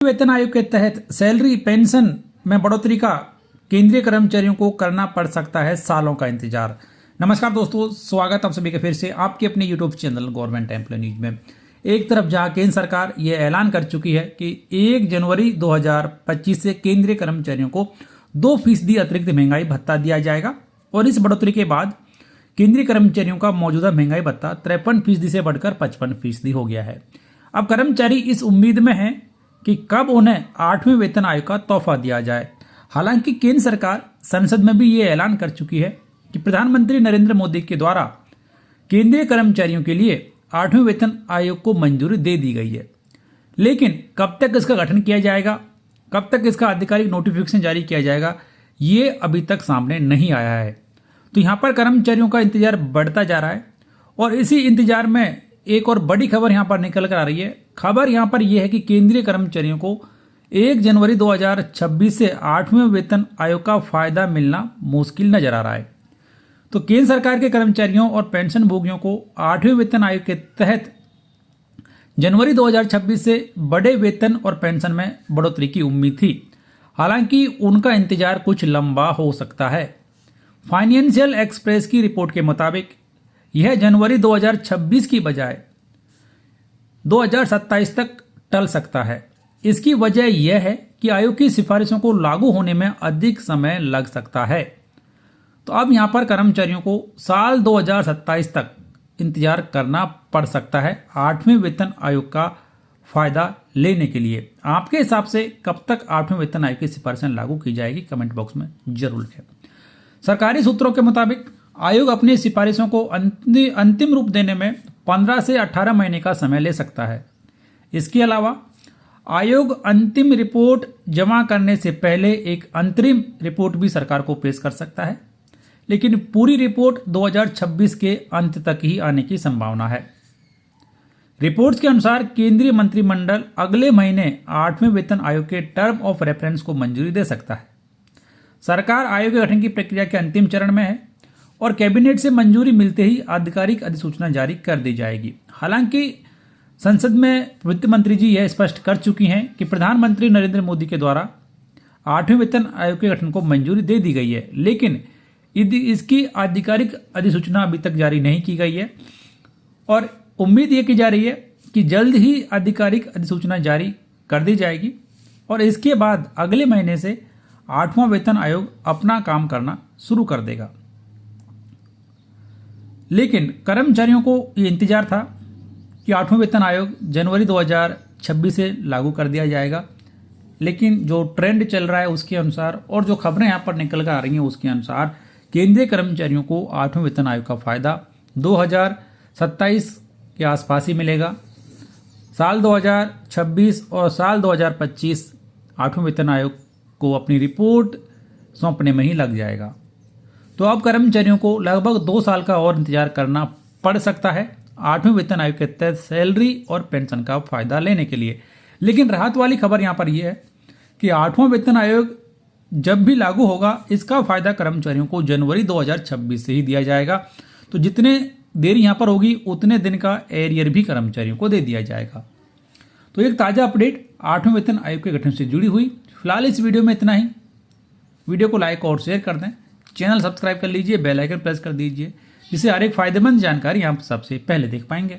वेतन आयोग के तहत सैलरी पेंशन में बढ़ोतरी का केंद्रीय कर्मचारियों को करना पड़ सकता है सालों का इंतजार। नमस्कार दोस्तों, स्वागत आप सभी का फिर से आपके अपने YouTube channel government employee news में। एक तरफ जहां केंद्र सरकार ये ऐलान कर चुकी है कि 1 जनवरी 2025 से केंद्रीय कर्मचारियों को 2% अतिरिक्त महंगाई भत्ता दिया जाएगा और इस बढ़ोतरी के बाद केंद्रीय कर्मचारियों का मौजूदा महंगाई भत्ता 53% से बढ़कर 55% हो गया है। अब कर्मचारी इस उम्मीद में हैं कि कब उन्हें 8वें वेतन आयोग का तोहफा दिया जाए। हालांकि केंद्र सरकार संसद में भी ये ऐलान कर चुकी है कि प्रधानमंत्री नरेंद्र मोदी के द्वारा केंद्रीय कर्मचारियों के लिए 8वें वेतन आयोग को मंजूरी दे दी गई है, लेकिन कब तक इसका गठन किया जाएगा, कब तक इसका आधिकारिक नोटिफिकेशन जारी किया जाएगा, ये अभी तक सामने नहीं आया है। तो यहाँ पर कर्मचारियों का इंतजार बढ़ता जा रहा है और इसी इंतजार में एक और बड़ी खबर यहाँ पर निकल कर आ रही है। खबर यहाँ पर यह है कि केंद्रीय कर्मचारियों को 1 जनवरी 2026 से 8वें वेतन आयोग का फायदा मिलना मुश्किल नजर आ रहा है। तो केंद्र सरकार के कर्मचारियों और पेंशन भोगियों को 8वें वेतन आयोग के तहत जनवरी 2026 से बड़े वेतन और पेंशन में बढ़ोतरी की उम्मीद थी। हालांकि उनका इंतजार कुछ लंबा हो सकता है। फाइनेंशियल एक्सप्रेस की रिपोर्ट के मुताबिक यह जनवरी 2026 की बजाय 2027 तक टल सकता है। इसकी वजह यह है कि आयोग की सिफारिशों को लागू होने में अधिक समय लग सकता है। तो अब यहां पर कर्मचारियों को साल 2027 तक इंतजार करना पड़ सकता है 8वें वेतन आयोग का फायदा लेने के लिए। आपके हिसाब से कब तक 8वें वेतन आयोग की सिफारिशें लागू की जाएगी, कमेंट बॉक्स में जरूर लिखें। सरकारी सूत्रों के मुताबिक आयोग अपनी सिफारिशों को अंतिम रूप देने में 15 से 18 महीने का समय ले सकता है। इसके अलावा आयोग अंतिम रिपोर्ट जमा करने से पहले एक अंतरिम रिपोर्ट भी सरकार को पेश कर सकता है, लेकिन पूरी रिपोर्ट 2026 के अंत तक ही आने की संभावना है। रिपोर्ट्स के अनुसार केंद्रीय मंत्रिमंडल अगले महीने 8वें वेतन आयोग के टर्म ऑफ रेफरेंस को मंजूरी दे सकता है। सरकार आयोग के गठन की प्रक्रिया के अंतिम चरण में है और कैबिनेट से मंजूरी मिलते ही आधिकारिक अधिसूचना जारी कर दी जाएगी। हालांकि संसद में वित्त मंत्री जी यह स्पष्ट कर चुकी हैं कि प्रधानमंत्री नरेंद्र मोदी के द्वारा 8वें वेतन आयोग के गठन को मंजूरी दे दी गई है, लेकिन इसकी आधिकारिक अधिसूचना अभी तक जारी नहीं की गई है और उम्मीद ये की जा रही है कि जल्द ही आधिकारिक अधिसूचना जारी कर दी जाएगी और इसके बाद अगले महीने से 8वां वेतन आयोग अपना काम करना शुरू कर देगा। लेकिन कर्मचारियों को ये इंतजार था कि 8वां वेतन आयोग जनवरी 2026 से लागू कर दिया जाएगा, लेकिन जो ट्रेंड चल रहा है उसके अनुसार और जो खबरें यहाँ पर निकल कर आ रही हैं उसके अनुसार केंद्रीय कर्मचारियों को 8वें वेतन आयोग का फायदा 2027 के आसपास ही मिलेगा। साल 2026 और साल 2025 8वें वेतन आयोग को अपनी रिपोर्ट सौंपने में ही लग जाएगा। तो अब कर्मचारियों को लगभग 2 साल का और इंतजार करना पड़ सकता है 8वें वेतन आयोग के तहत सैलरी और पेंशन का फायदा लेने के लिए। लेकिन राहत वाली खबर यहाँ पर यह है कि 8वां वेतन आयोग जब भी लागू होगा इसका फायदा कर्मचारियों को जनवरी 2026 से ही दिया जाएगा। तो जितने देर यहाँ पर होगी उतने दिन का एरियर भी कर्मचारियों को दे दिया जाएगा। तो एक ताज़ा अपडेट 8वें वेतन आयोग के गठन से जुड़ी हुई। फिलहाल इस वीडियो में इतना ही। वीडियो को लाइक और शेयर कर दें, चैनल सब्सक्राइब कर लीजिए, बेल आइकन प्रेस कर दीजिए, जिससे हर एक फायदेमंद जानकारी आप सबसे पहले देख पाएंगे।